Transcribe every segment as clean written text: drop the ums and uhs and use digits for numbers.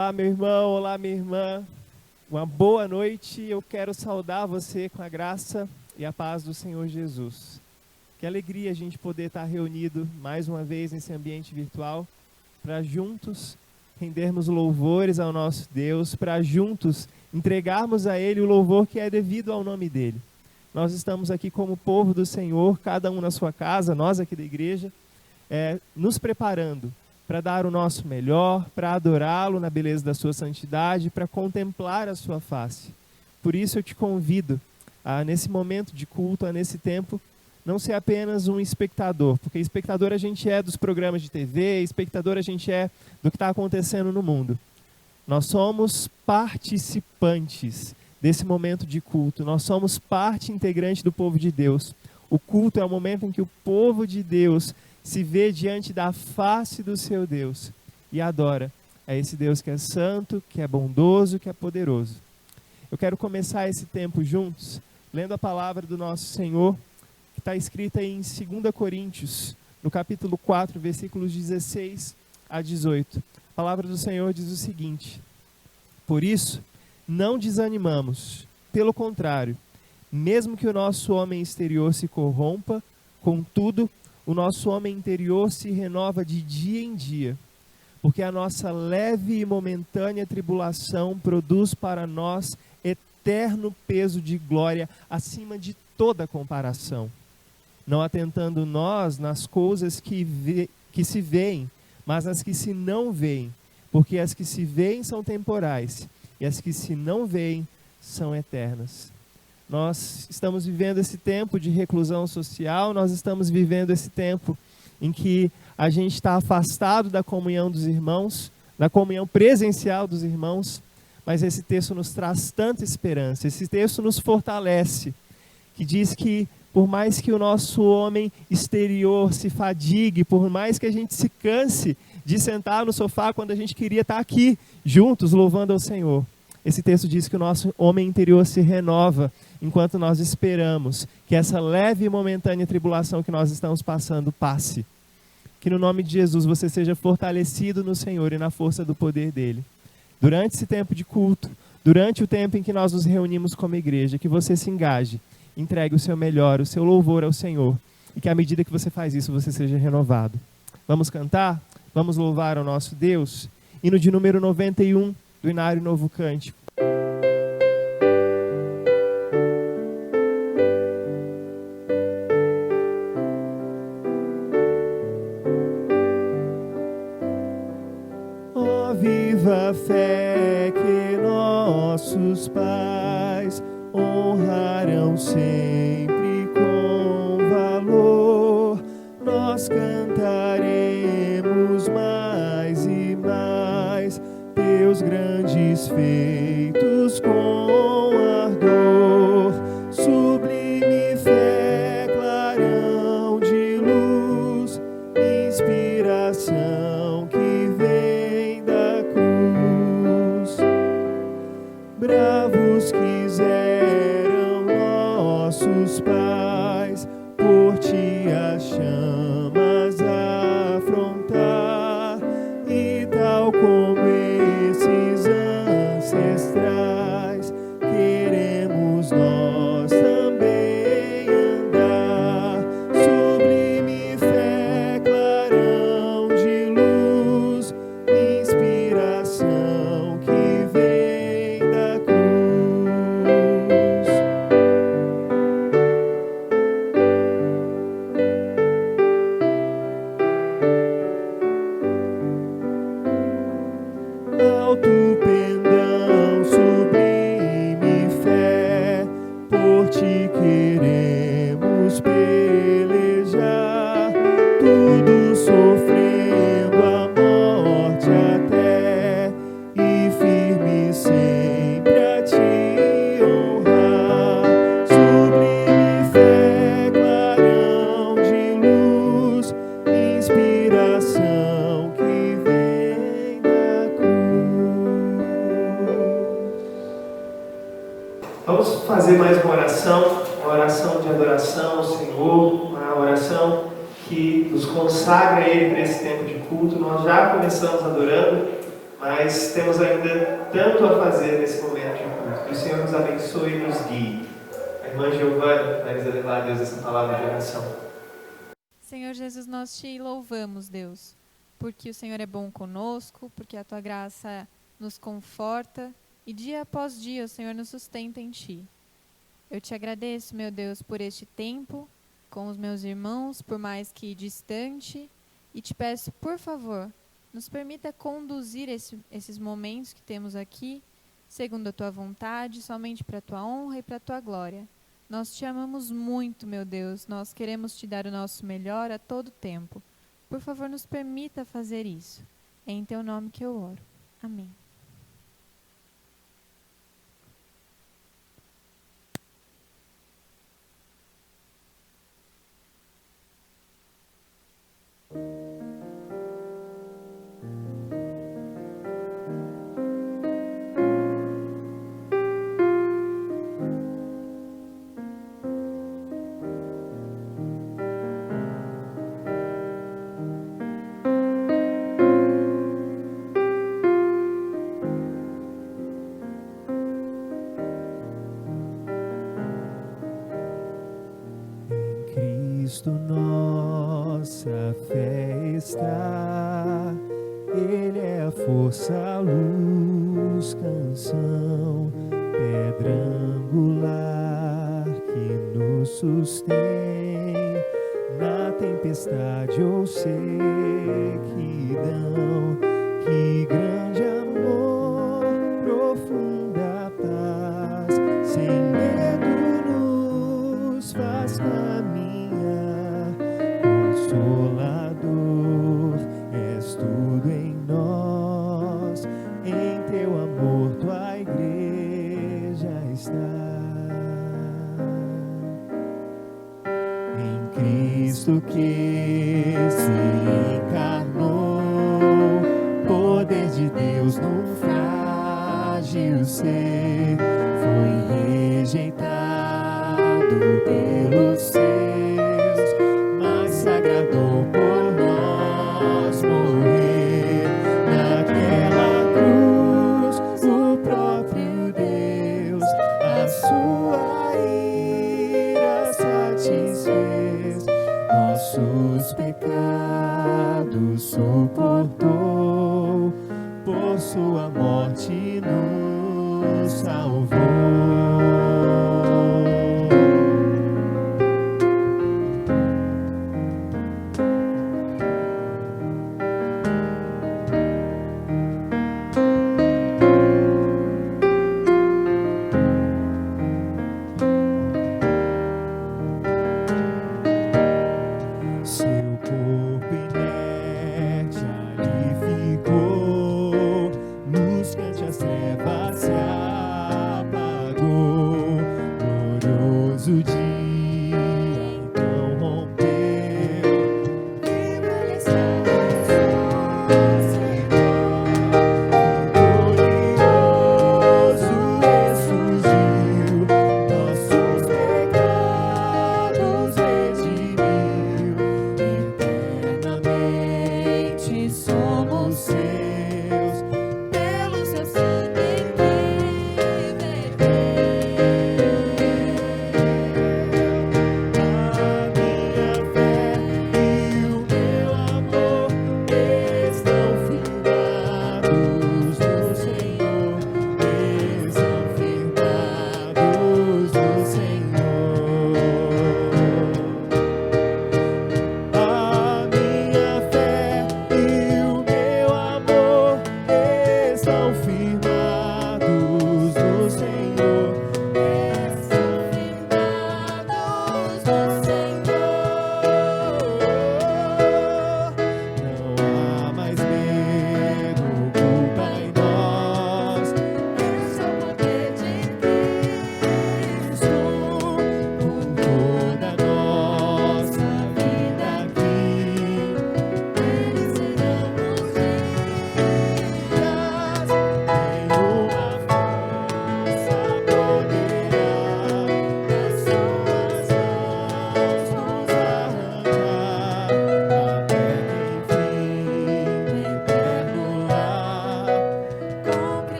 Olá, meu irmão, olá, minha irmã. Uma boa noite. Eu quero saudar você com a graça e a paz do Senhor Jesus. Que alegria a gente poder estar reunido mais uma vez nesse ambiente virtual para juntos rendermos louvores ao nosso Deus, para juntos entregarmos a Ele o louvor que é devido ao nome dEle. Nós estamos aqui como povo do Senhor, cada um na sua casa, nós aqui da igreja, nos preparando para dar o nosso melhor, para adorá-lo na beleza da sua santidade, para contemplar a sua face. Por isso eu te convido a, nesse momento de culto, a nesse tempo, não ser apenas um espectador, porque espectador a gente é dos programas de TV, espectador a gente é do que está acontecendo no mundo. Nós somos participantes desse momento de culto, nós somos parte integrante do povo de Deus. O culto é o momento em que o povo de Deus se vê diante da face do seu Deus e adora a esse Deus que é santo, que é bondoso, que é poderoso. Eu quero começar esse tempo juntos, lendo a palavra do nosso Senhor, que está escrita em 2 Coríntios, no capítulo 4, versículos 16 a 18. A palavra do Senhor diz o seguinte: por isso, não desanimamos, pelo contrário, mesmo que o nosso homem exterior se corrompa, contudo, o nosso homem interior se renova de dia em dia, porque a nossa leve e momentânea tribulação produz para nós eterno peso de glória acima de toda comparação. Não atentando nós nas coisas que se veem, mas nas que se não veem, porque as que se veem são temporais, e as que se não veem são eternas. Nós estamos vivendo esse tempo de reclusão social, nós estamos vivendo esse tempo em que a gente está afastado da comunhão dos irmãos, da comunhão presencial dos irmãos, mas esse texto nos traz tanta esperança, esse texto nos fortalece, que diz que por mais que o nosso homem exterior se fadigue, por mais que a gente se canse de sentar no sofá quando a gente queria estar aqui juntos louvando ao Senhor, esse texto diz que o nosso homem interior se renova enquanto nós esperamos que essa leve e momentânea tribulação que nós estamos passando passe. Que no nome de Jesus você seja fortalecido no Senhor e na força do poder dEle. Durante esse tempo de culto, durante o tempo em que nós nos reunimos como igreja, que você se engaje, entregue o seu melhor, o seu louvor ao Senhor. E que à medida que você faz isso, você seja renovado. Vamos cantar? Vamos louvar ao nosso Deus? Hino de número 91 do Inário Novo Cântico. Viva a fé que nossos pais honrarão sempre com valor. Nós cantaremos mais e mais teus grandes feitos com ardor. Sublime fé, clarão de luz, inspiração que vem da cruz. Bravos quiseram nossos pais por ti as chamas afrontar, e tal como esses ancestrais queremos nós também andar. Sublime fé, clarão de luz, inspiração que vem da cruz. Alto pendão, sublime fé, por ti queremos pelejar, tudo sofrendo a morte até, e firme sempre a te honrar. Sublime fé, clarão de luz, inspiração que vem da cruz. Vamos fazer mais uma oração de adoração ao Senhor, uma oração que nos consagra a Ele para esse tempo de culto. Nós já começamos adorando, mas temos ainda tanto a fazer nesse momento de culto. Que o Senhor nos abençoe e nos guie. A irmã Giovana vai nos levar a Deus essa palavra de oração. Senhor Jesus, nós te louvamos, Deus, porque o Senhor é bom conosco, porque a tua graça nos conforta e dia após dia o Senhor nos sustenta em ti. Eu te agradeço, meu Deus, por este tempo com os meus irmãos, por mais que distante, e te peço, por favor, nos permita conduzir esses momentos que temos aqui, segundo a tua vontade, somente para a tua honra e para a tua glória. Nós te amamos muito, meu Deus, nós queremos te dar o nosso melhor a todo tempo. Por favor, nos permita fazer isso. É em teu nome que eu oro. Amém. Cristo nossa fé está, Ele é a força, a luz, canção, pedra angular que nos sustém na tempestade ou sequidão. Que grande amor, profunda paz, sem medo nos faz caminhar. Consolador, és tudo em nós, em teu amor tua igreja está. Em Cristo que se encarnou, poder de Deus num frágil ser, foi rejeitado pelos seus, mas se agradou por nós morrer. Naquela cruz, o próprio Deus a sua ira satisfez, nossos pecados suportou, por sua morte nos salvou. Seu corpo inerte ali ficou, luz que ante as trevas se apagou,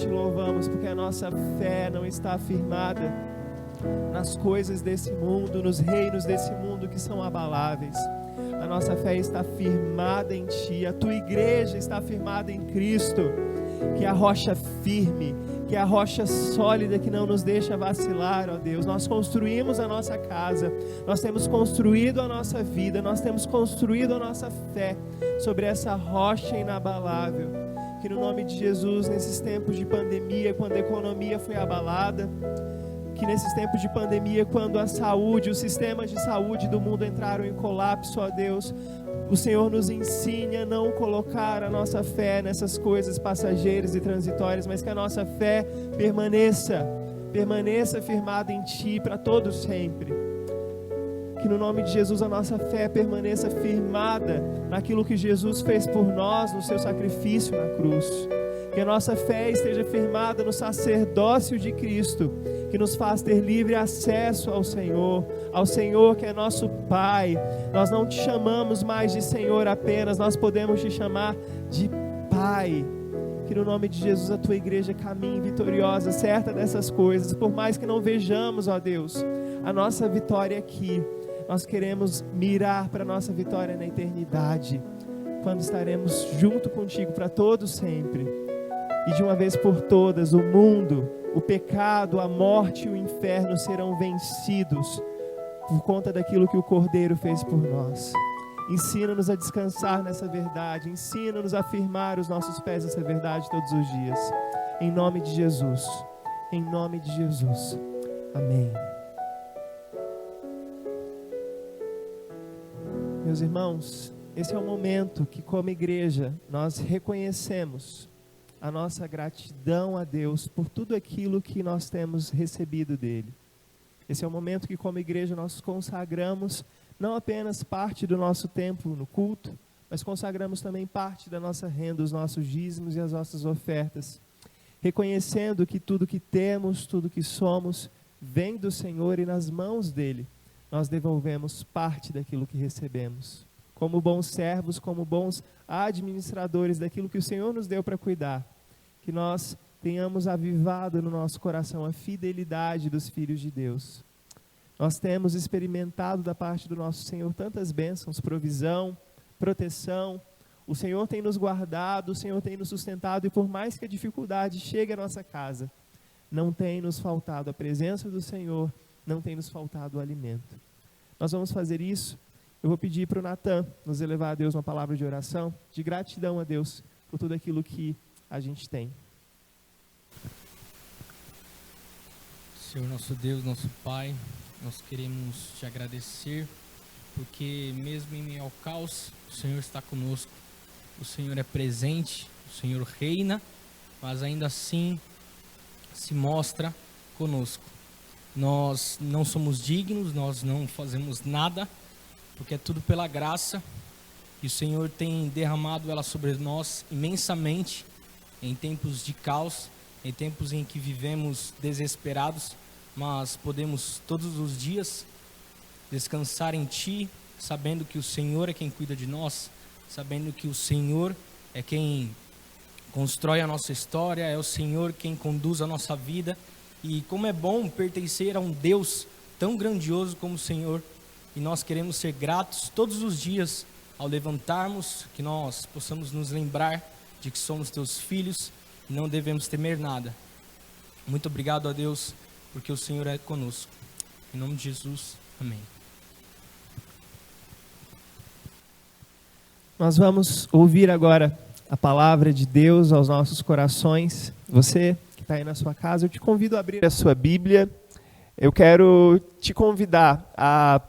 te louvamos porque a nossa fé não está firmada nas coisas desse mundo, nos reinos desse mundo que são abaláveis. A nossa fé está firmada em Ti, a Tua igreja está firmada em Cristo, que é a rocha firme, que é a rocha sólida que não nos deixa vacilar, ó Deus. Nós construímos a nossa casa, nós temos construído a nossa vida, nós temos construído a nossa fé sobre essa rocha inabalável. Que no nome de Jesus, nesses tempos de pandemia, quando a economia foi abalada, que nesses tempos de pandemia, quando a saúde, os sistemas de saúde do mundo entraram em colapso, ó Deus, o Senhor nos ensine a não colocar a nossa fé nessas coisas passageiras e transitórias, mas que a nossa fé permaneça firmada em Ti para todos sempre. Que no nome de Jesus a nossa fé permaneça firmada naquilo que Jesus fez por nós, no seu sacrifício na cruz. Que a nossa fé esteja firmada no sacerdócio de Cristo, que nos faz ter livre acesso ao Senhor que é nosso Pai. Nós não te chamamos mais de Senhor apenas, nós podemos te chamar de Pai. Que no nome de Jesus a Tua igreja caminhe vitoriosa, certa dessas coisas. Por mais que não vejamos, ó Deus, a nossa vitória aqui, nós queremos mirar para a nossa vitória na eternidade, quando estaremos junto contigo para todo sempre. E de uma vez por todas, o mundo, o pecado, a morte e o inferno serão vencidos por conta daquilo que o Cordeiro fez por nós. Ensina-nos a descansar nessa verdade, ensina-nos a firmar os nossos pés nessa verdade todos os dias. Em nome de Jesus, em nome de Jesus. Amém. Meus irmãos, esse é o momento que, como igreja, nós reconhecemos a nossa gratidão a Deus por tudo aquilo que nós temos recebido dele. Esse é o momento que, como igreja, nós consagramos não apenas parte do nosso tempo no culto, mas consagramos também parte da nossa renda, os nossos dízimos e as nossas ofertas, reconhecendo que tudo que temos, tudo que somos, vem do Senhor e nas mãos dele nós devolvemos parte daquilo que recebemos. Como bons servos, como bons administradores daquilo que o Senhor nos deu para cuidar, que nós tenhamos avivado no nosso coração a fidelidade dos filhos de Deus. Nós temos experimentado da parte do nosso Senhor tantas bênçãos, provisão, proteção. O Senhor tem nos guardado, o Senhor tem nos sustentado, e por mais que a dificuldade chegue à nossa casa, não tem nos faltado a presença do Senhor, não tem nos faltado o alimento. Nós vamos fazer isso. Eu vou pedir para o Natan nos elevar a Deus uma palavra de oração, de gratidão a Deus por tudo aquilo que a gente tem. Senhor nosso Deus, nosso Pai, nós queremos te agradecer, porque mesmo em meio ao caos, o Senhor está conosco. O Senhor é presente, o Senhor reina, mas ainda assim se mostra conosco. Nós não somos dignos, nós não fazemos nada, porque é tudo pela graça, e o Senhor tem derramado ela sobre nós imensamente, em tempos de caos, em tempos em que vivemos desesperados, mas podemos todos os dias descansar em Ti, sabendo que o Senhor é quem cuida de nós, sabendo que o Senhor é quem constrói a nossa história, é o Senhor quem conduz a nossa vida. E como é bom pertencer a um Deus tão grandioso como o Senhor, e nós queremos ser gratos todos os dias ao levantarmos, que nós possamos nos lembrar de que somos Teus filhos e não devemos temer nada. Muito obrigado a Deus, porque o Senhor é conosco. Em nome de Jesus, amém. Nós vamos ouvir agora a palavra de Deus aos nossos corações. Você que está aí na sua casa, eu te convido a abrir a sua Bíblia. Eu quero te convidar a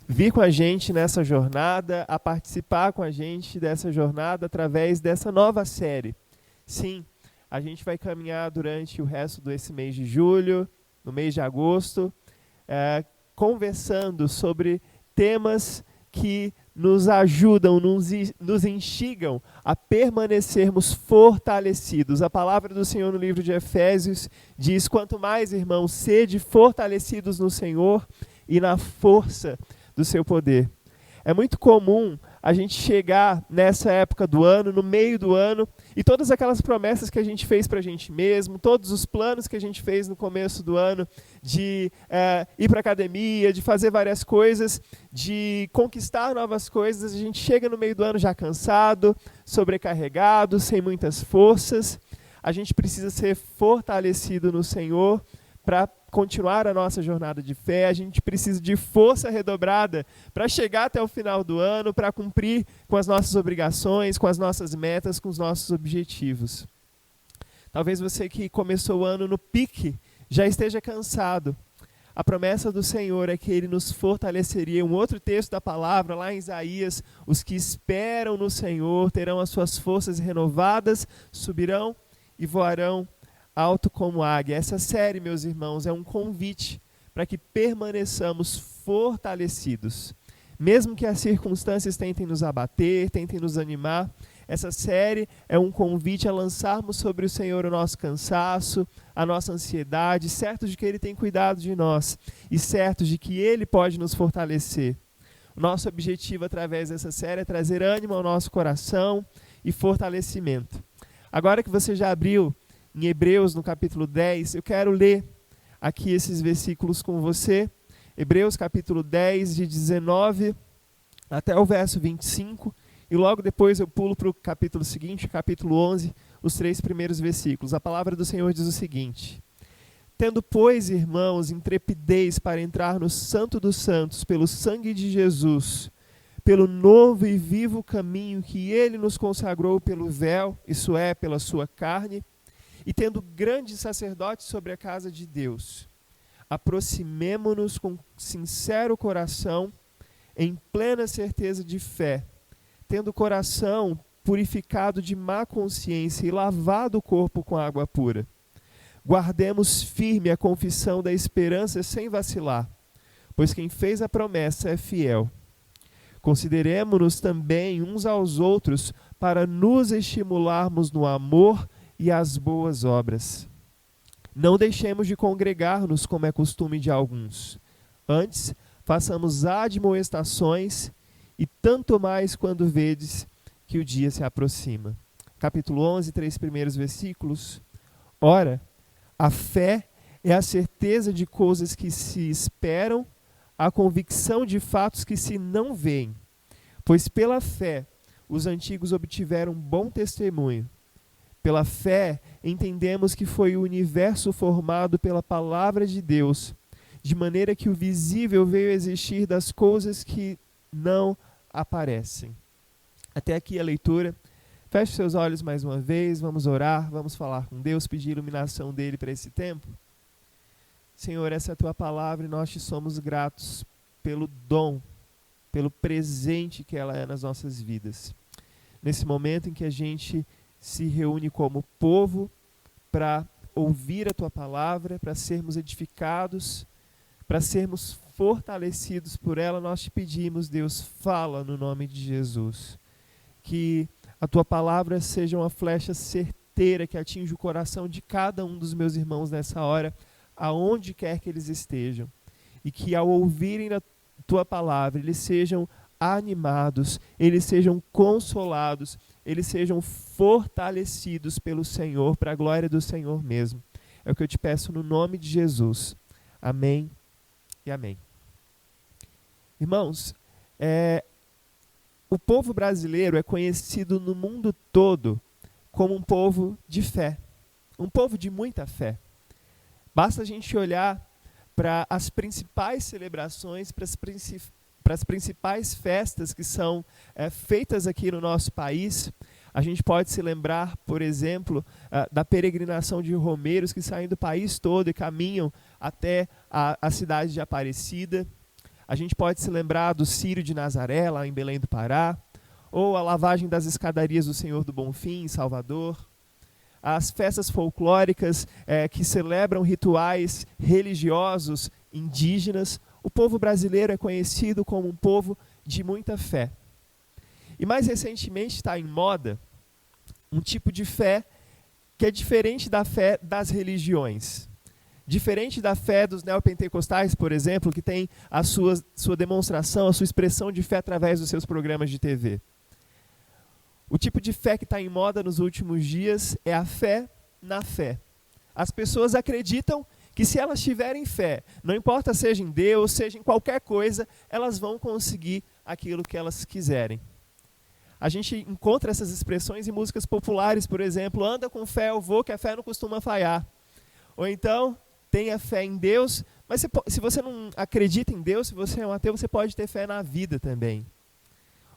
vir com a gente nessa jornada, a participar com a gente dessa jornada através dessa nova série. Sim, a gente vai caminhar durante o resto desse mês de julho, no mês de agosto, conversando sobre temas que nos ajudam, nos instigam a permanecermos fortalecidos. A palavra do Senhor no livro de Efésios diz: quanto mais, irmãos, sede fortalecidos no Senhor e na força do seu poder. É muito comum a gente chegar nessa época do ano, no meio do ano, e todas aquelas promessas que a gente fez para a gente mesmo, todos os planos que a gente fez no começo do ano, de ir para a academia, de fazer várias coisas, de conquistar novas coisas, a gente chega no meio do ano já cansado, sobrecarregado, sem muitas forças. A gente precisa ser fortalecido no Senhor para continuar a nossa jornada de fé. A gente precisa de força redobrada para chegar até o final do ano, para cumprir com as nossas obrigações, com as nossas metas, com os nossos objetivos. Talvez você que começou o ano no pique já esteja cansado. A promessa do Senhor é que Ele nos fortaleceria. Um outro texto da palavra, lá em Isaías: os que esperam no Senhor terão as suas forças renovadas, subirão e voarão alto como águia. Essa série, meus irmãos, é um convite para que permaneçamos fortalecidos. Mesmo que as circunstâncias tentem nos abater, tentem nos animar, essa série é um convite a lançarmos sobre o Senhor o nosso cansaço, a nossa ansiedade, certos de que Ele tem cuidado de nós e certos de que Ele pode nos fortalecer. O nosso objetivo através dessa série é trazer ânimo ao nosso coração e fortalecimento. Agora que você já abriu em Hebreus, no capítulo 10, eu quero ler aqui esses versículos com você. Hebreus, capítulo 10, de 19 até o verso 25. E logo depois eu pulo para o capítulo seguinte, capítulo 11, os 3 primeiros versículos. A palavra do Senhor diz o seguinte: tendo, pois, irmãos, intrepidez para entrar no Santo dos Santos pelo sangue de Jesus, pelo novo e vivo caminho que Ele nos consagrou pelo véu, isso é, pela sua carne, e tendo grande sacerdote sobre a casa de Deus, aproximemo-nos com sincero coração, em plena certeza de fé, tendo o coração purificado de má consciência e lavado o corpo com água pura. Guardemos firme a confissão da esperança sem vacilar, pois quem fez a promessa é fiel. Consideremo-nos também uns aos outros para nos estimularmos no amor e as boas obras. Não deixemos de congregar-nos, como é costume de alguns. Antes, façamos admoestações, e tanto mais quando vedes que o dia se aproxima. Capítulo 11, 3 primeiros versículos. Ora, a fé é a certeza de coisas que se esperam, a convicção de fatos que se não veem. Pois pela fé os antigos obtiveram bom testemunho. Pela fé, entendemos que foi o universo formado pela palavra de Deus, de maneira que o visível veio a existir das coisas que não aparecem. Até aqui a leitura. Feche seus olhos mais uma vez, vamos orar, vamos falar com Deus, pedir iluminação dele para esse tempo. Senhor, essa é a tua palavra e nós te somos gratos pelo dom, pelo presente que ela é nas nossas vidas. Nesse momento em que a gente se reúne como povo para ouvir a tua palavra, para sermos edificados, para sermos fortalecidos por ela, nós te pedimos, Deus, fala no nome de Jesus. Que a tua palavra seja uma flecha certeira que atinja o coração de cada um dos meus irmãos nessa hora, aonde quer que eles estejam. E que ao ouvirem a tua palavra, eles sejam animados, eles sejam consolados, eles sejam fortalecidos pelo Senhor, para a glória do Senhor mesmo. É o que eu te peço no nome de Jesus. Amém e amém. Irmãos, o povo brasileiro é conhecido no mundo todo como um povo de fé, um povo de muita fé. Basta a gente olhar para as principais celebrações, para as principais festas que são feitas aqui no nosso país. A gente pode se lembrar, por exemplo, da peregrinação de romeiros que saem do país todo e caminham até a cidade de Aparecida. A gente pode se lembrar do Círio de Nazaré, lá em Belém do Pará, ou a lavagem das escadarias do Senhor do Bonfim, em Salvador. As festas folclóricas que celebram rituais religiosos indígenas. O povo brasileiro é conhecido como um povo de muita fé. E mais recentemente está em moda um tipo de fé que é diferente da fé das religiões. Diferente da fé dos neopentecostais, por exemplo, que tem a sua demonstração, a sua expressão de fé através dos seus programas de TV. O tipo de fé que está em moda nos últimos dias é a fé na fé. As pessoas acreditam que se elas tiverem fé, não importa seja em Deus, seja em qualquer coisa, elas vão conseguir aquilo que elas quiserem. A gente encontra essas expressões em músicas populares, por exemplo, anda com fé, eu vou, que a fé não costuma falhar. Ou então, tenha fé em Deus, mas se você não acredita em Deus, se você é um ateu, você pode ter fé na vida também.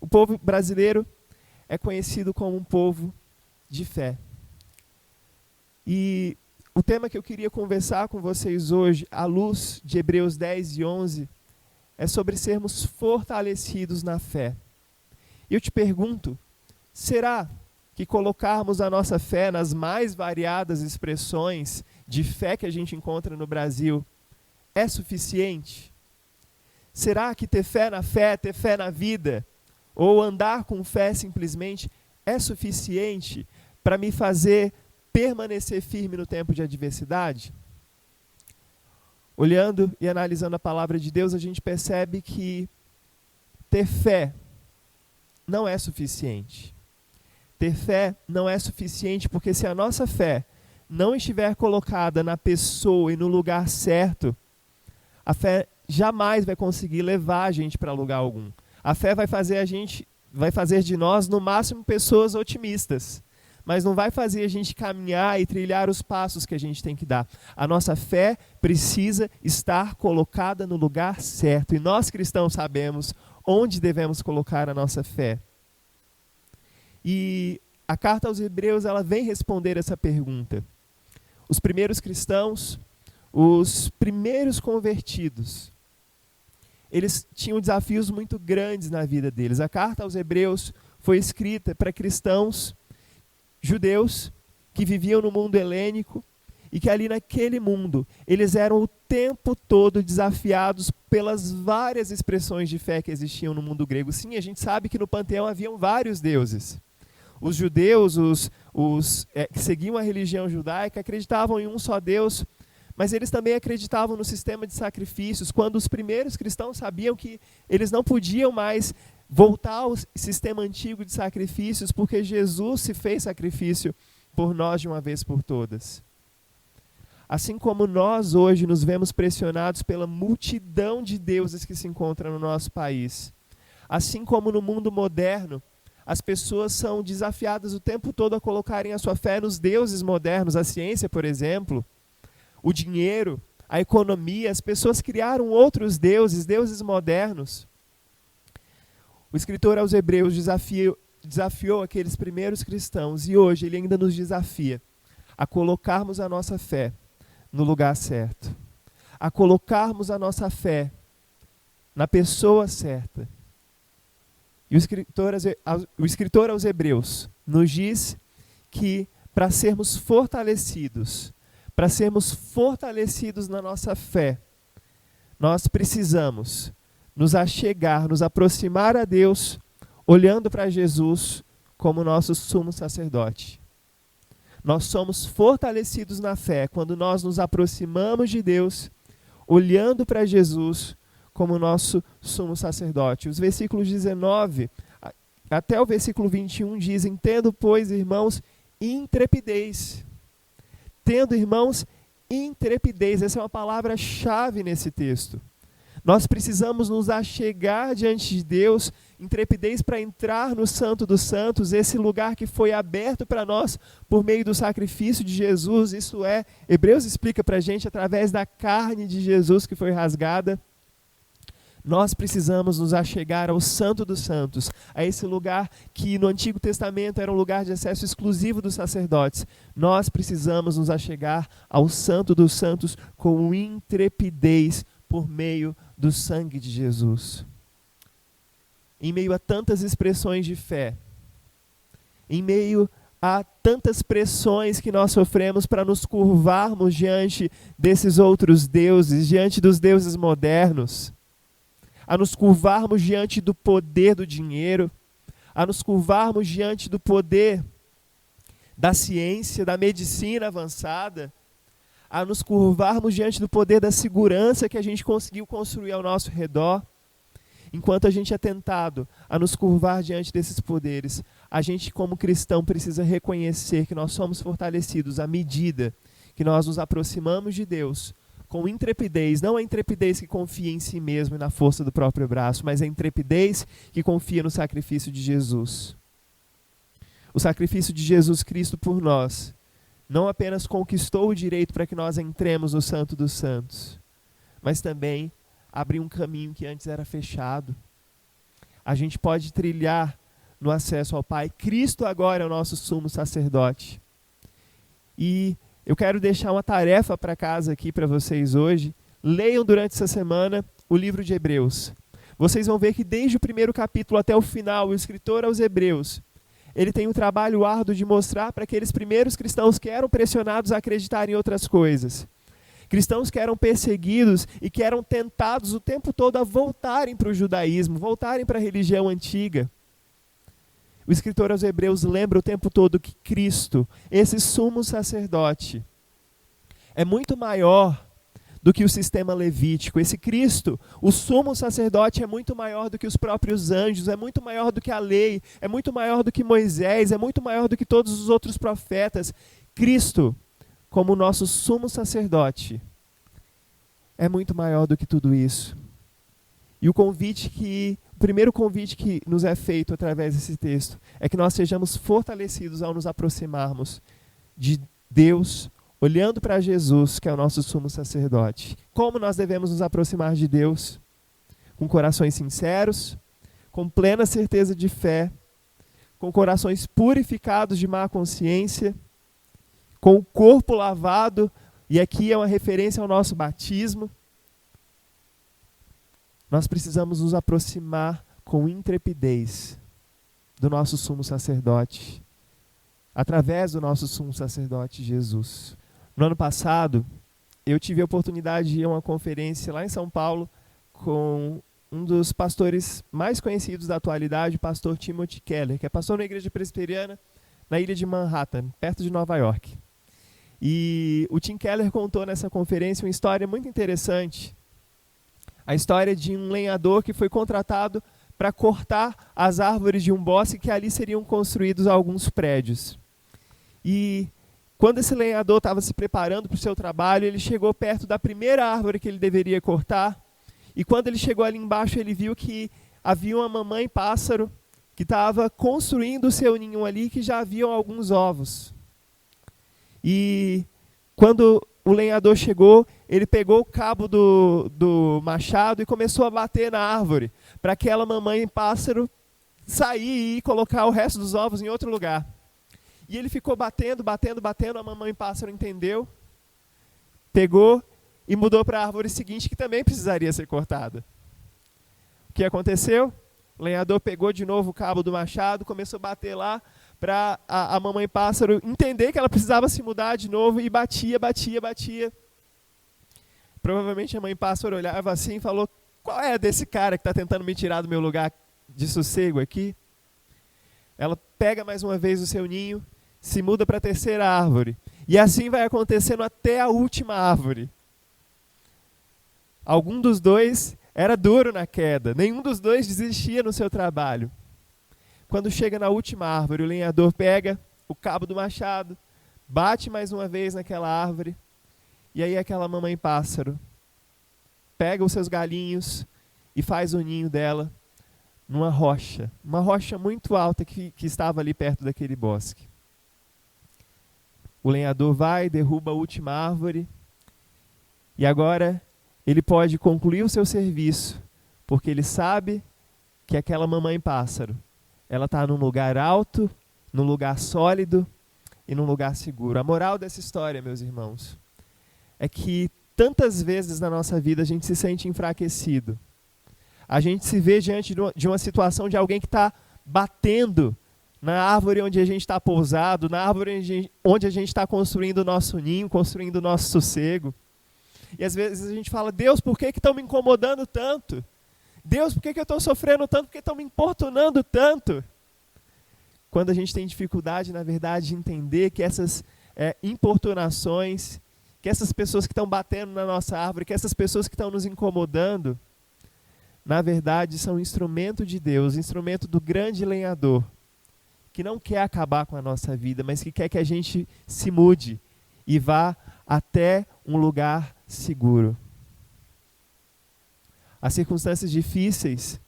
O povo brasileiro é conhecido como um povo de fé. E o tema que eu queria conversar com vocês hoje, à luz de Hebreus 10 e 11, é sobre sermos fortalecidos na fé. E eu te pergunto, será que colocarmos a nossa fé nas mais variadas expressões de fé que a gente encontra no Brasil é suficiente? Será que ter fé na vida, ou andar com fé simplesmente, é suficiente para me fazer permanecer firme no tempo de adversidade? Olhando e analisando a palavra de Deus, a gente percebe que ter fé não é suficiente. Ter fé não é suficiente porque se a nossa fé não estiver colocada na pessoa e no lugar certo, a fé jamais vai conseguir levar a gente para lugar algum. A fé vai fazer de nós, no máximo, pessoas otimistas, mas não vai fazer a gente caminhar e trilhar os passos que a gente tem que dar. A nossa fé precisa estar colocada no lugar certo, e nós cristãos sabemos onde devemos colocar a nossa fé. E a carta aos Hebreus, ela vem responder essa pergunta. Os primeiros cristãos, os primeiros convertidos, eles tinham desafios muito grandes na vida deles. A carta aos Hebreus foi escrita para cristãos judeus que viviam no mundo helênico e que ali naquele mundo eles eram o tempo todo desafiados pelas várias expressões de fé que existiam no mundo grego. Sim, a gente sabe que no panteão haviam vários deuses. Os judeus, que seguiam a religião judaica, acreditavam em um só Deus, mas eles também acreditavam no sistema de sacrifícios, quando os primeiros cristãos sabiam que eles não podiam mais voltar ao sistema antigo de sacrifícios, porque Jesus se fez sacrifício por nós de uma vez por todas. Assim como nós hoje nos vemos pressionados pela multidão de deuses que se encontram no nosso país, assim como no mundo moderno, as pessoas são desafiadas o tempo todo a colocarem a sua fé nos deuses modernos, a ciência, por exemplo, o dinheiro, a economia. As pessoas criaram outros deuses modernos. O escritor aos Hebreus desafiou aqueles primeiros cristãos, e hoje ele ainda nos desafia a colocarmos a nossa fé no lugar certo, a colocarmos a nossa fé na pessoa certa. E o escritor aos Hebreus nos diz que para sermos fortalecidos na nossa fé, nós precisamos nos achegar, nos aproximar a Deus, olhando para Jesus como nosso sumo sacerdote. Nós somos fortalecidos na fé quando nós nos aproximamos de Deus, olhando para Jesus como nosso sumo sacerdote. Os versículos 19 até o versículo 21 dizem: tendo, pois, irmãos, intrepidez. Tendo, irmãos, intrepidez. Essa é uma palavra-chave nesse texto. Nós precisamos nos achegar diante de Deus, intrepidez para entrar no Santo dos Santos, esse lugar que foi aberto para nós por meio do sacrifício de Jesus. Isso é, Hebreus explica para a gente, através da carne de Jesus que foi rasgada. Nós precisamos nos achegar ao Santo dos Santos, a esse lugar que no Antigo Testamento era um lugar de acesso exclusivo dos sacerdotes. Nós precisamos nos achegar ao Santo dos Santos com intrepidez por meio do sangue de Jesus. Em meio a tantas expressões de fé, em meio a tantas pressões que nós sofremos para nos curvarmos diante desses outros deuses, diante dos deuses modernos, a nos curvarmos diante do poder do dinheiro, a nos curvarmos diante do poder da ciência, da medicina avançada, a nos curvarmos diante do poder da segurança que a gente conseguiu construir ao nosso redor. Enquanto a gente é tentado a nos curvar diante desses poderes, a gente, como cristão, precisa reconhecer que nós somos fortalecidos à medida que nós nos aproximamos de Deus com intrepidez, não a intrepidez que confia em si mesmo e na força do próprio braço, mas a intrepidez que confia no sacrifício de Jesus. O sacrifício de Jesus Cristo por nós não apenas conquistou o direito para que nós entremos no Santo dos Santos, mas também abriu um caminho que antes era fechado. A gente pode trilhar no acesso ao Pai. Cristo agora é o nosso sumo sacerdote. E eu quero deixar uma tarefa para casa aqui para vocês hoje. Leiam durante essa semana o livro de Hebreus. Vocês vão ver que desde o primeiro capítulo até o final, o escritor aos Hebreus, ele tem um trabalho árduo de mostrar para aqueles primeiros cristãos que eram pressionados a acreditar em outras coisas. Cristãos que eram perseguidos e que eram tentados o tempo todo a voltarem para o judaísmo, voltarem para a religião antiga. O escritor aos Hebreus lembra o tempo todo que Cristo, esse sumo sacerdote, é muito maior do que o sistema levítico. Esse Cristo, o sumo sacerdote, é muito maior do que os próprios anjos, é muito maior do que a lei, é muito maior do que Moisés, é muito maior do que todos os outros profetas. Cristo, como nosso sumo sacerdote, é muito maior do que tudo isso. E o primeiro convite que nos é feito através desse texto é que nós sejamos fortalecidos ao nos aproximarmos de Deus, olhando para Jesus, que é o nosso sumo sacerdote. Como nós devemos nos aproximar de Deus? Com corações sinceros, com plena certeza de fé, com corações purificados de má consciência, com o corpo lavado, e aqui é uma referência ao nosso batismo. Nós precisamos nos aproximar com intrepidez do nosso sumo sacerdote, através do nosso sumo sacerdote Jesus. No ano passado, eu tive a oportunidade de ir a uma conferência lá em São Paulo com um dos pastores mais conhecidos da atualidade, o pastor Timothy Keller, que é pastor na igreja presbiteriana na ilha de Manhattan, perto de Nova York. E o Tim Keller contou nessa conferência uma história muito interessante. A história de um lenhador que foi contratado para cortar as árvores de um bosque que ali seriam construídos alguns prédios. E quando esse lenhador estava se preparando para o seu trabalho, ele chegou perto da primeira árvore que ele deveria cortar. E quando ele chegou ali embaixo, ele viu que havia uma mamãe pássaro que estava construindo o seu ninho ali, que já haviam alguns ovos. E quando o lenhador chegou, ele pegou o cabo do machado e começou a bater na árvore, para aquela mamãe pássaro sair e colocar o resto dos ovos em outro lugar. E ele ficou batendo, a mamãe pássaro entendeu, pegou e mudou para a árvore seguinte, que também precisaria ser cortada. O que aconteceu? O lenhador pegou de novo o cabo do machado, começou a bater lá, para a mamãe pássaro entender que ela precisava se mudar de novo, e batia. Provavelmente a mãe pássaro olhava assim e falou: qual é desse cara que está tentando me tirar do meu lugar de sossego aqui? Ela pega mais uma vez o seu ninho, se muda para a terceira árvore, e assim vai acontecendo até a última árvore. Algum dos dois era duro na queda, nenhum dos dois desistia no seu trabalho. Quando chega na última árvore, o lenhador pega o cabo do machado, bate mais uma vez naquela árvore, e aí aquela mamãe pássaro pega os seus galinhos e faz o ninho dela numa rocha, uma rocha muito alta que estava ali perto daquele bosque. O lenhador vai, derruba a última árvore, e agora ele pode concluir o seu serviço, porque ele sabe que aquela mamãe pássaro, ela está num lugar alto, num lugar sólido e num lugar seguro. A moral dessa história, meus irmãos, é que tantas vezes na nossa vida a gente se sente enfraquecido. A gente se vê diante de uma situação de alguém que está batendo na árvore onde a gente está pousado, na árvore onde a gente está construindo o nosso ninho, construindo o nosso sossego. E às vezes a gente fala: Deus, por que estão me incomodando tanto? Deus, por que eu estou sofrendo tanto? Por que estão me importunando tanto? Quando a gente tem dificuldade, na verdade, de entender que essas importunações, que essas pessoas que estão batendo na nossa árvore, que essas pessoas que estão nos incomodando, na verdade são instrumento de Deus, instrumento do grande lenhador, que não quer acabar com a nossa vida, mas que quer que a gente se mude e vá até um lugar seguro. As circunstâncias difíceis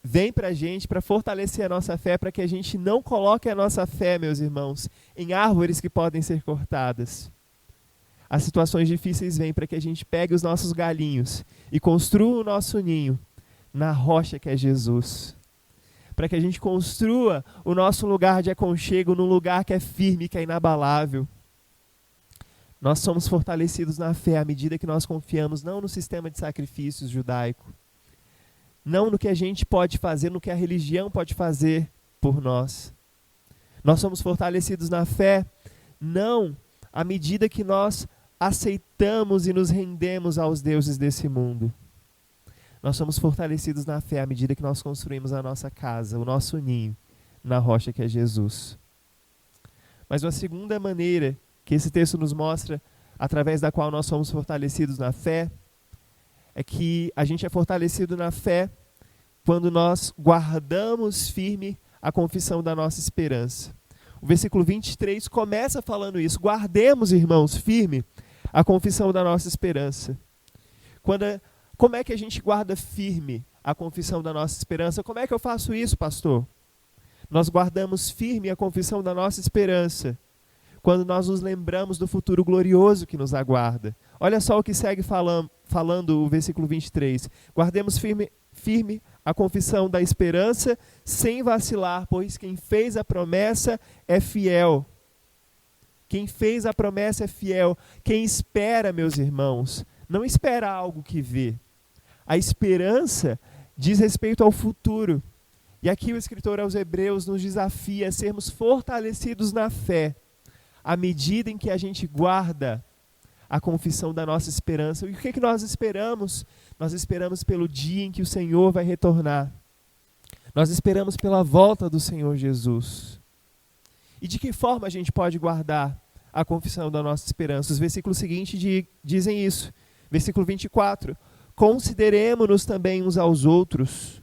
vêm para a gente para fortalecer a nossa fé, para que a gente não coloque a nossa fé, meus irmãos, em árvores que podem ser cortadas. As situações difíceis vêm para que a gente pegue os nossos galinhos e construa o nosso ninho na rocha que é Jesus. Para que a gente construa o nosso lugar de aconchego num lugar que é firme, que é inabalável. Nós somos fortalecidos na fé à medida que nós confiamos não no sistema de sacrifícios judaico, não no que a gente pode fazer, no que a religião pode fazer por nós. Nós somos fortalecidos na fé não à medida que nós aceitamos e nos rendemos aos deuses desse mundo. Nós somos fortalecidos na fé à medida que nós construímos a nossa casa, o nosso ninho, na rocha que é Jesus. Mas uma segunda maneira que esse texto nos mostra, através da qual nós somos fortalecidos na fé, é que a gente é fortalecido na fé quando nós guardamos firme a confissão da nossa esperança. O versículo 23 começa falando isso. Guardemos, irmãos, firme a confissão da nossa esperança. Como é que a gente guarda firme a confissão da nossa esperança? Como é que eu faço isso, pastor? Nós guardamos firme a confissão da nossa esperança quando nós nos lembramos do futuro glorioso que nos aguarda. Olha só o que segue falando o versículo 23. Guardemos firme a confissão da esperança, sem vacilar, pois quem fez a promessa é fiel. Quem fez a promessa é fiel. Quem espera, meus irmãos, não espera algo que vê. A esperança diz respeito ao futuro. E aqui o escritor aos Hebreus nos desafia a sermos fortalecidos na fé, à medida em que a gente guarda a confissão da nossa esperança. E o que nós esperamos? Nós esperamos pelo dia em que o Senhor vai retornar. Nós esperamos pela volta do Senhor Jesus. E de que forma a gente pode guardar a confissão da nossa esperança? Os versículos seguintes dizem isso. Versículo 24. Consideremo-nos também uns aos outros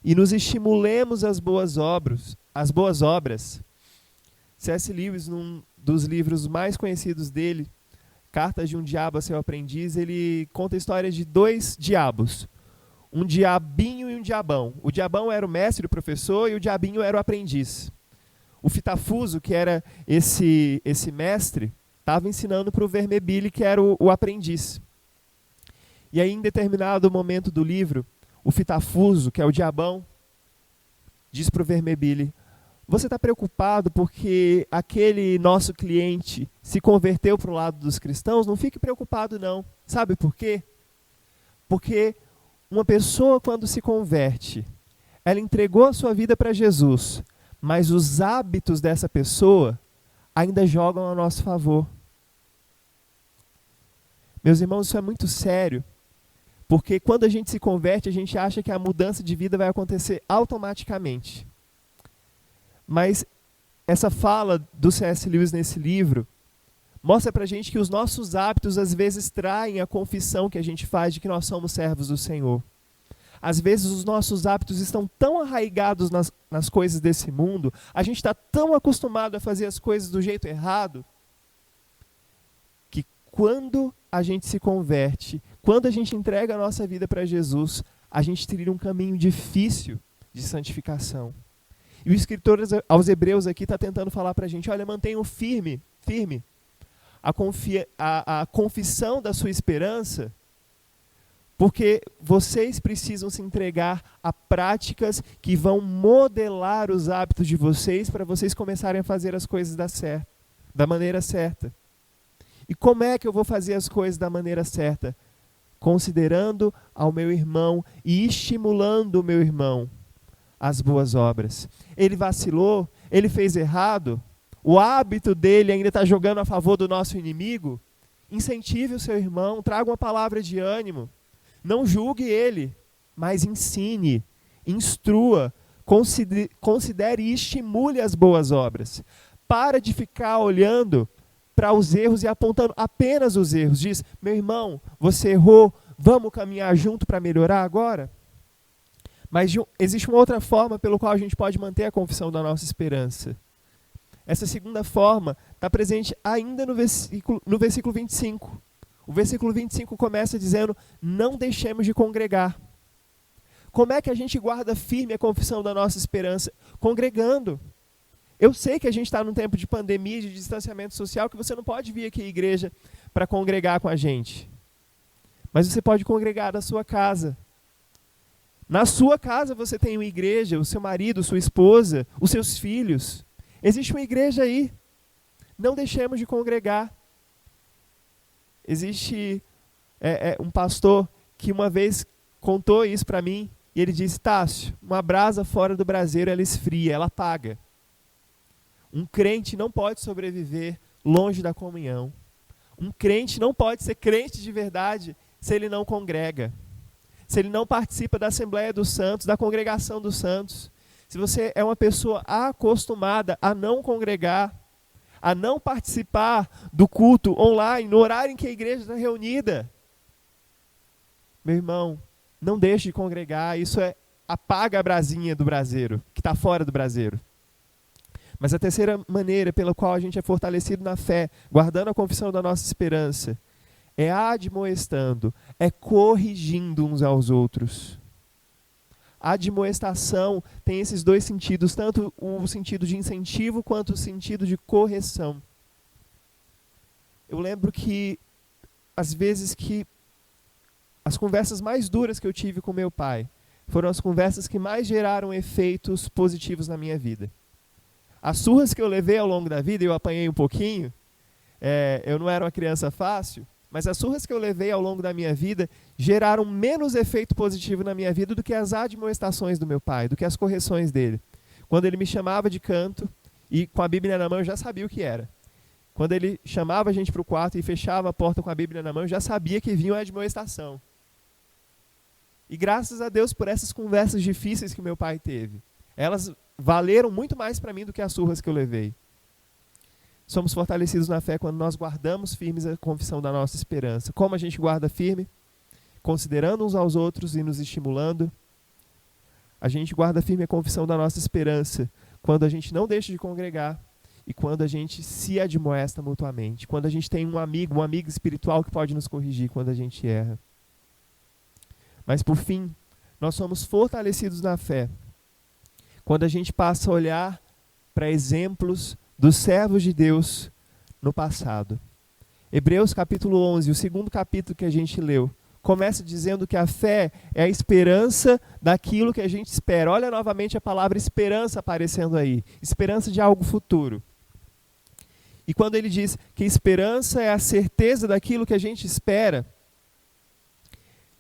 e nos estimulemos às boas obras. C.S. Lewis, num dos livros mais conhecidos dele, Cartas de um Diabo a Seu Aprendiz, ele conta a história de dois diabos, um diabinho e um diabão. O diabão era o mestre, o professor, e o diabinho era o aprendiz. O Fitafuso, que era esse mestre, estava ensinando para o Vermebile, que era o aprendiz. E aí, em determinado momento do livro, o Fitafuso, que é o diabão, diz para o Vermebile: você está preocupado porque aquele nosso cliente se converteu para o lado dos cristãos? Não fique preocupado não. Sabe por quê? Porque uma pessoa, quando se converte, ela entregou a sua vida para Jesus, mas os hábitos dessa pessoa ainda jogam a nosso favor. Meus irmãos, isso é muito sério, porque quando a gente se converte, a gente acha que a mudança de vida vai acontecer automaticamente. Mas essa fala do C.S. Lewis nesse livro mostra pra gente que os nossos hábitos às vezes traem a confissão que a gente faz de que nós somos servos do Senhor. Às vezes os nossos hábitos estão tão arraigados nas coisas desse mundo, a gente está tão acostumado a fazer as coisas do jeito errado, que quando a gente se converte, quando a gente entrega a nossa vida para Jesus, a gente trilha um caminho difícil de santificação. E o escritor aos Hebreus aqui está tentando falar para a gente: olha, mantenham firme a confissão da sua esperança, porque vocês precisam se entregar a práticas que vão modelar os hábitos de vocês para vocês começarem a fazer as coisas da maneira certa. E como é que eu vou fazer as coisas da maneira certa? Considerando ao meu irmão e estimulando o meu irmão às boas obras. Ele vacilou, ele fez errado, o hábito dele ainda está jogando a favor do nosso inimigo. Incentive o seu irmão, traga uma palavra de ânimo. Não julgue ele, mas ensine, instrua, considere e estimule as boas obras. Para de ficar olhando para os erros e apontando apenas os erros. Diz, meu irmão, você errou, vamos caminhar junto para melhorar agora? Mas existe uma outra forma pelo qual a gente pode manter a confissão da nossa esperança. Essa segunda forma está presente ainda no versículo 25. O versículo 25 começa dizendo, não deixemos de congregar. Como é que a gente guarda firme a confissão da nossa esperança? Congregando. Eu sei que a gente está num tempo de pandemia, de distanciamento social, que você não pode vir aqui à igreja para congregar com a gente. Mas você pode congregar na sua casa. Na sua casa você tem uma igreja, o seu marido, sua esposa, os seus filhos. Existe uma igreja aí. Não deixemos de congregar. Existe um pastor que uma vez contou isso para mim, e ele disse, Tássio, uma brasa fora do braseiro, ela esfria, ela apaga. Um crente não pode sobreviver longe da comunhão. Um crente não pode ser crente de verdade se ele não congrega. Se ele não participa da Assembleia dos Santos, da congregação dos santos. Se você é uma pessoa acostumada a não congregar, a não participar do culto online, no horário em que a igreja está reunida, meu irmão, não deixe de congregar, isso apaga a brasinha do braseiro, que está fora do braseiro. Mas a terceira maneira pela qual a gente é fortalecido na fé, guardando a confissão da nossa esperança, é admoestando, é corrigindo uns aos outros. A admoestação tem esses dois sentidos, tanto o sentido de incentivo quanto o sentido de correção. Eu lembro que, às vezes, que as conversas mais duras que eu tive com meu pai foram as conversas que mais geraram efeitos positivos na minha vida. As surras que eu levei ao longo da vida, eu apanhei um pouquinho, eu não era uma criança fácil, mas as surras que eu levei ao longo da minha vida geraram menos efeito positivo na minha vida do que as admoestações do meu pai, do que as correções dele. Quando ele me chamava de canto, e com a Bíblia na mão eu já sabia o que era. Quando ele chamava a gente para o quarto e fechava a porta com a Bíblia na mão, eu já sabia que vinha uma admoestação. E graças a Deus por essas conversas difíceis que meu pai teve. Elas valeram muito mais para mim do que as surras que eu levei. Somos fortalecidos na fé quando nós guardamos firmes a confissão da nossa esperança. Como a gente guarda firme? Considerando uns aos outros e nos estimulando. A gente guarda firme a confissão da nossa esperança quando a gente não deixa de congregar e quando a gente se admoesta mutuamente. Quando a gente tem um amigo espiritual que pode nos corrigir quando a gente erra. Mas por fim, nós somos fortalecidos na fé quando a gente passa a olhar para exemplos dos servos de Deus no passado. Hebreus capítulo 11, o segundo capítulo que a gente leu, começa dizendo que a fé é a esperança daquilo que a gente espera. Olha novamente a palavra esperança aparecendo aí. Esperança de algo futuro. E quando ele diz que esperança é a certeza daquilo que a gente espera,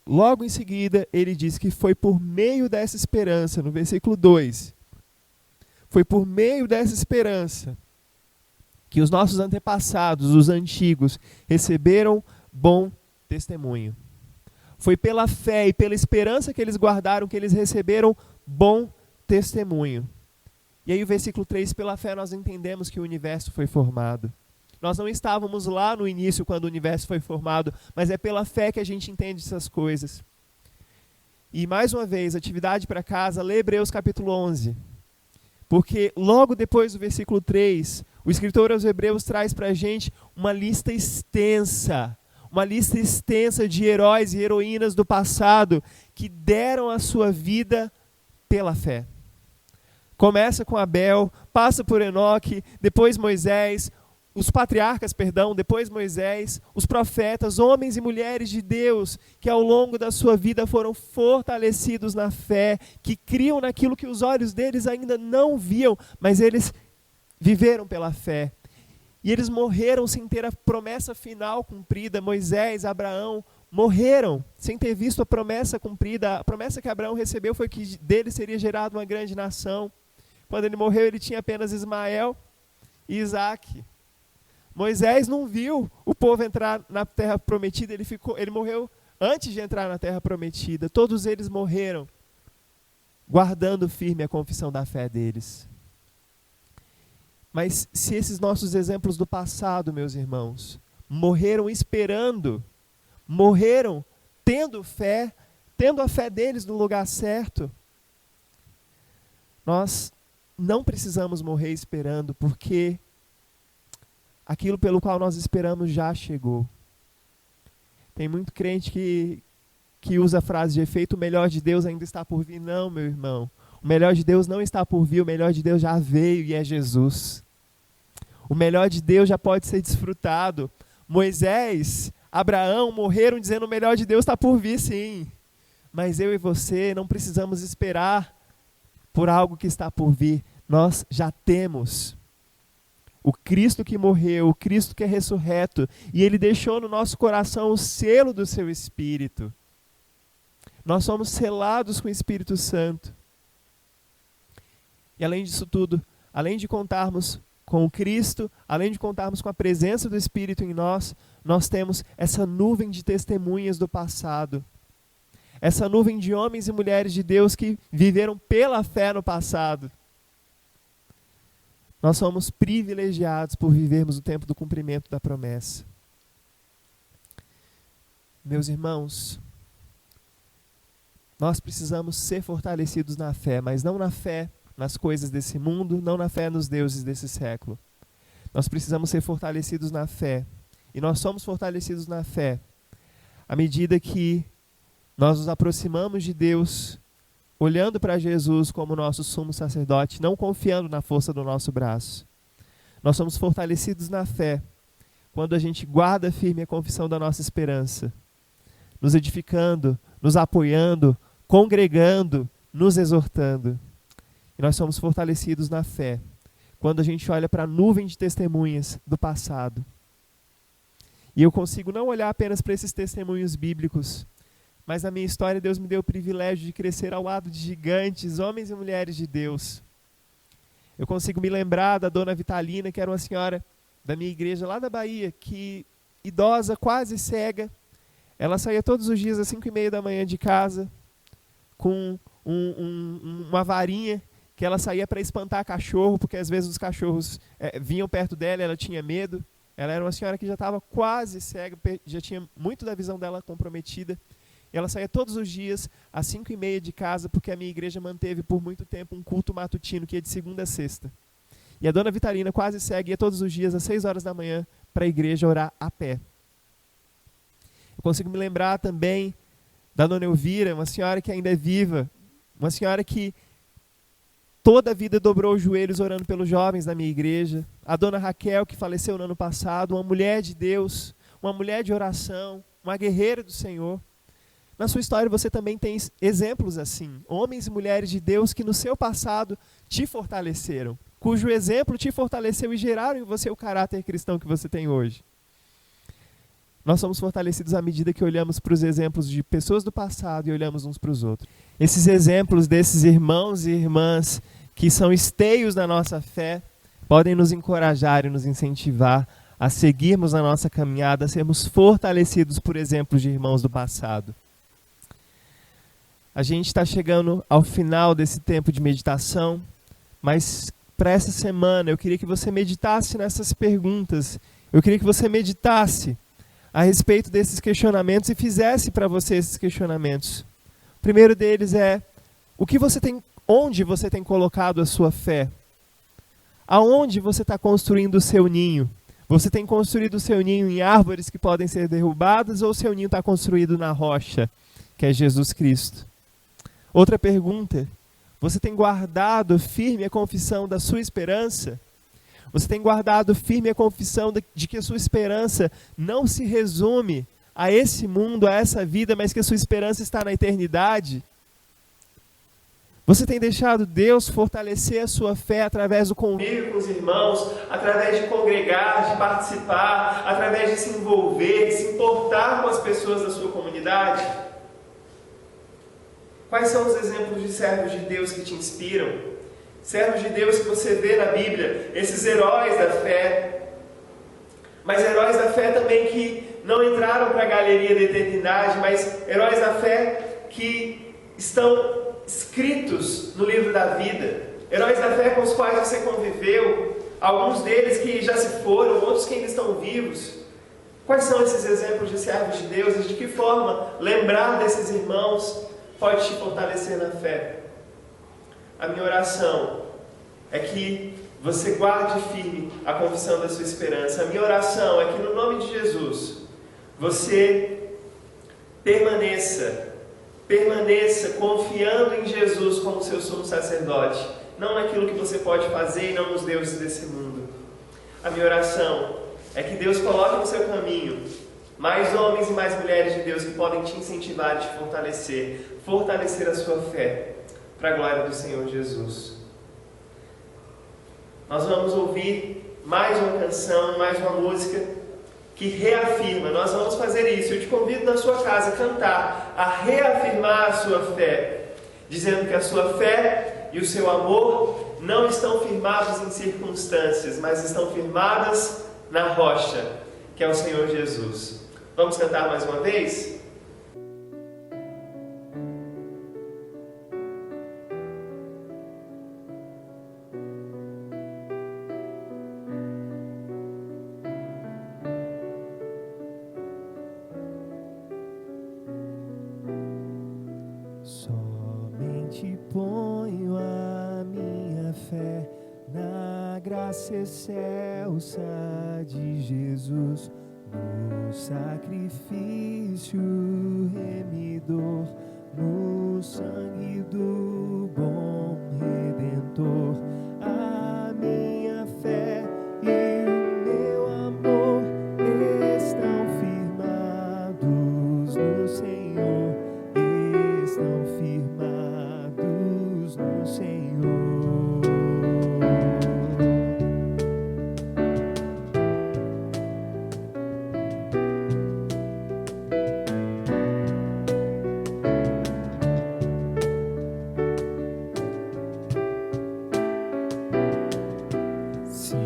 logo em seguida ele diz que foi por meio dessa esperança, no versículo 2, foi por meio dessa esperança que os nossos antepassados, os antigos, receberam bom testemunho. Foi pela fé e pela esperança que eles guardaram que eles receberam bom testemunho. E aí o versículo 3, pela fé nós entendemos que o universo foi formado. Nós não estávamos lá no início quando o universo foi formado, mas é pela fé que a gente entende essas coisas. E mais uma vez, atividade para casa, lê Hebreus capítulo 11. Porque logo depois do versículo 3, o escritor aos Hebreus traz para a gente uma lista extensa de heróis e heroínas do passado que deram a sua vida pela fé. Começa com Abel, passa por Enoque, depois Moisés, os patriarcas, depois Moisés, os profetas, homens e mulheres de Deus, que ao longo da sua vida foram fortalecidos na fé, que criam naquilo que os olhos deles ainda não viam, mas eles viveram pela fé. E eles morreram sem ter a promessa final cumprida. Moisés, Abraão, morreram sem ter visto a promessa cumprida. A promessa que Abraão recebeu foi que dele seria gerada uma grande nação. Quando ele morreu, ele tinha apenas Ismael e Isaque. Moisés não viu o povo entrar na terra prometida, ele morreu antes de entrar na terra prometida. Todos eles morreram guardando firme a confissão da fé deles. Mas se esses nossos exemplos do passado, meus irmãos, morreram esperando, morreram tendo fé, tendo a fé deles no lugar certo, nós não precisamos morrer esperando, porque aquilo pelo qual nós esperamos já chegou. Tem muito crente que usa a frase de efeito, o melhor de Deus ainda está por vir. Não, meu irmão. O melhor de Deus não está por vir, o melhor de Deus já veio e é Jesus. O melhor de Deus já pode ser desfrutado. Moisés, Abraão morreram dizendo o melhor de Deus está por vir, sim. Mas eu e você não precisamos esperar por algo que está por vir. Nós já temos o Cristo que morreu, o Cristo que é ressurreto, e Ele deixou no nosso coração o selo do seu Espírito. Nós somos selados com o Espírito Santo. E além disso tudo, além de contarmos com o Cristo, além de contarmos com a presença do Espírito em nós, nós temos essa nuvem de testemunhas do passado. Essa nuvem de homens e mulheres de Deus que viveram pela fé no passado. Nós somos privilegiados por vivermos o tempo do cumprimento da promessa. Meus irmãos, nós precisamos ser fortalecidos na fé, mas não na fé nas coisas desse mundo, não na fé nos deuses desse século. Nós precisamos ser fortalecidos na fé. E nós somos fortalecidos na fé à medida que nós nos aproximamos de Deus, olhando para Jesus como nosso sumo sacerdote, não confiando na força do nosso braço. Nós somos fortalecidos na fé quando a gente guarda firme a confissão da nossa esperança, nos edificando, nos apoiando, congregando, nos exortando. E nós somos fortalecidos na fé quando a gente olha para a nuvem de testemunhas do passado. E eu consigo não olhar apenas para esses testemunhos bíblicos, mas na minha história Deus me deu o privilégio de crescer ao lado de gigantes, homens e mulheres de Deus. Eu consigo me lembrar da dona Vitalina, que era uma senhora da minha igreja lá da Bahia, que idosa, quase cega, ela saía todos os dias às 5:30 da manhã de casa, com uma varinha, que ela saía para espantar cachorro, porque às vezes os cachorros vinham perto dela e ela tinha medo. Ela era uma senhora que já estava quase cega, já tinha muito da visão dela comprometida. E ela saía todos os dias às 5:30 de casa, porque a minha igreja manteve por muito tempo um culto matutino, que ia de segunda a sexta. E a dona Vitalina, quase cega, ia todos os dias às 6 horas da manhã para a igreja orar a pé. Eu consigo me lembrar também da dona Elvira, uma senhora que ainda é viva, uma senhora que toda a vida dobrou os joelhos orando pelos jovens da minha igreja. A dona Raquel, que faleceu no ano passado, uma mulher de Deus, uma mulher de oração, uma guerreira do Senhor. Na sua história você também tem exemplos assim, homens e mulheres de Deus que no seu passado te fortaleceram, cujo exemplo te fortaleceu e geraram em você o caráter cristão que você tem hoje. Nós somos fortalecidos à medida que olhamos para os exemplos de pessoas do passado e olhamos uns para os outros. Esses exemplos desses irmãos e irmãs que são esteios da nossa fé podem nos encorajar e nos incentivar a seguirmos a nossa caminhada, a sermos fortalecidos por exemplos de irmãos do passado. A gente está chegando ao final desse tempo de meditação, mas para essa semana eu queria que você meditasse nessas perguntas. Eu queria que você meditasse a respeito desses questionamentos e fizesse para você esses questionamentos. O primeiro deles é: onde você tem colocado a sua fé? Aonde você está construindo o seu ninho? Você tem construído o seu ninho em árvores que podem ser derrubadas, ou o seu ninho está construído na rocha, que é Jesus Cristo? Outra pergunta: você tem guardado firme a confissão da sua esperança? Você tem guardado firme a confissão de que a sua esperança não se resume a esse mundo, a essa vida, mas que a sua esperança está na eternidade? Você tem deixado Deus fortalecer a sua fé através do convívio com os irmãos, através de congregar, de participar, através de se envolver, de se importar com as pessoas da sua comunidade? Quais são os exemplos de servos de Deus que te inspiram? Servos de Deus que você vê na Bíblia, esses heróis da fé, mas heróis da fé também que não entraram para a galeria da eternidade, mas heróis da fé que estão escritos no livro da vida, heróis da fé com os quais você conviveu, alguns deles que já se foram, outros que ainda estão vivos. Quais são esses exemplos de servos de Deus e de que forma lembrar desses irmãos pode te fortalecer na fé? A minha oração é que você guarde firme a confissão da sua esperança. A minha oração é que no nome de Jesus você permaneça confiando em Jesus como seu sumo sacerdote, não naquilo que você pode fazer e não nos deuses desse mundo. A minha oração é que Deus coloque no seu caminho mais homens e mais mulheres de Deus que podem te incentivar e te fortalecer a sua fé para a glória do Senhor Jesus. Nós vamos ouvir mais uma canção, mais uma música que reafirma. Nós vamos fazer isso. Eu te convido na sua casa a cantar, a reafirmar a sua fé, dizendo que a sua fé e o seu amor não estão firmados em circunstâncias, mas estão firmadas na rocha, que é o Senhor Jesus. Vamos cantar mais uma vez? Somente ponho a minha fé na graça excelsa de Jesus, no sacrifício remidor, no sangue do bom Redentor. A minha fé e o meu amor estão firmados no Senhor, estão firmados no Senhor. Se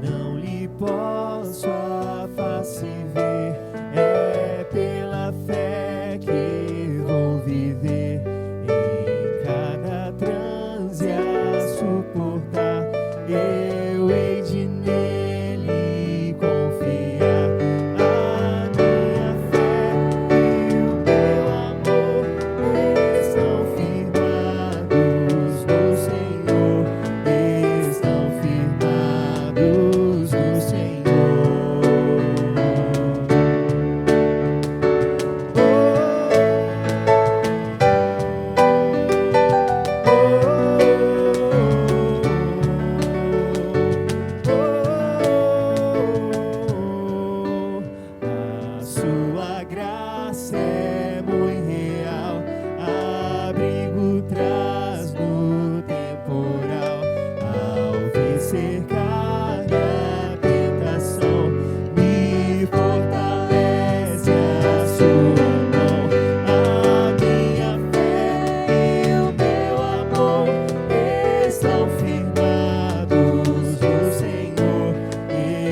não lhe posso a face ver, é pela fé que vou viver, em cada transe a suportar, eu hei de nele confiar. A minha fé e o meu amor estão firmados no Senhor, estão firmados no Senhor. A sua graça é muito real, abrigo traz no temporal, ao vir cercar a tentação, me fortalece a sua mão. A minha fé e o meu amor estão firmados no Senhor,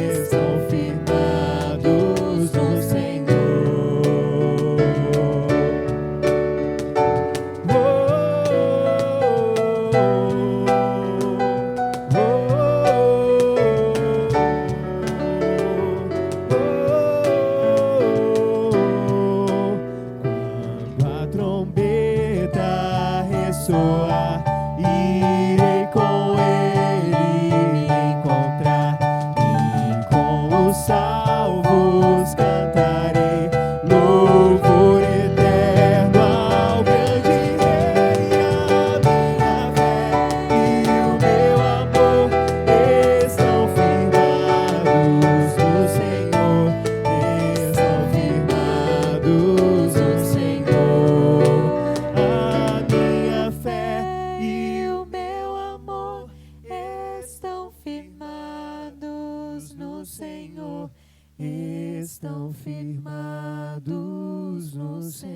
estão firmados no Senhor. Quando a trombeta ressoar, irei com ele encontrar, e com os salvos cantarei louvor eterno ao grande Rei. A minha fé e o meu amor estão firmados no Senhor, estão firmados no Senhor. A minha fé e o meu amor estão firmados no Senhor, estão firmados no Senhor.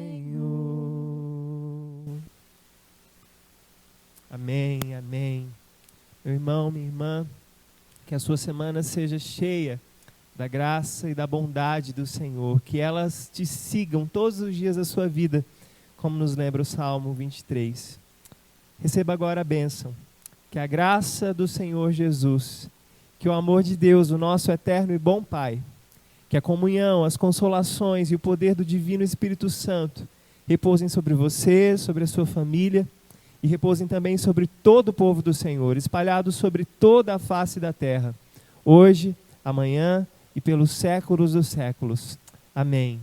Amém, amém. Meu irmão, minha irmã, que a sua semana seja cheia da graça e da bondade do Senhor, que elas te sigam todos os dias da sua vida, como nos lembra o Salmo 23. Receba agora a bênção. Que a graça do Senhor Jesus que o amor de Deus, o nosso eterno e bom Pai, que a comunhão, as consolações e o poder do Divino Espírito Santo repousem sobre você, sobre a sua família e repousem também sobre todo o povo do Senhor, espalhados sobre toda a face da terra, hoje, amanhã e pelos séculos dos séculos. Amém.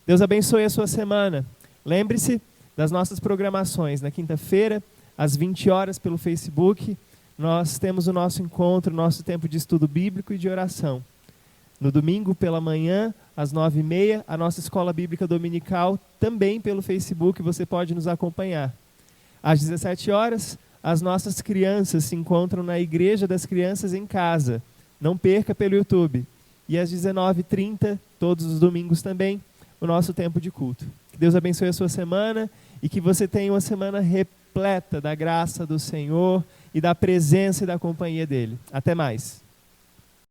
Deus abençoe a sua semana. Lembre-se das nossas programações. Na quinta-feira, às 20 horas, pelo Facebook, nós temos o nosso encontro, nosso tempo de estudo bíblico e de oração. No domingo, pela manhã, às 9h30, a nossa escola bíblica dominical, também pelo Facebook, você pode nos acompanhar. Às 17 horas, as nossas crianças se encontram na Igreja das Crianças em Casa. Não perca pelo YouTube. E às 19h30, todos os domingos também, o nosso tempo de culto. Que Deus abençoe a sua semana e que você tenha uma semana repleta da graça do Senhor e da presença e da companhia dEle. Até mais.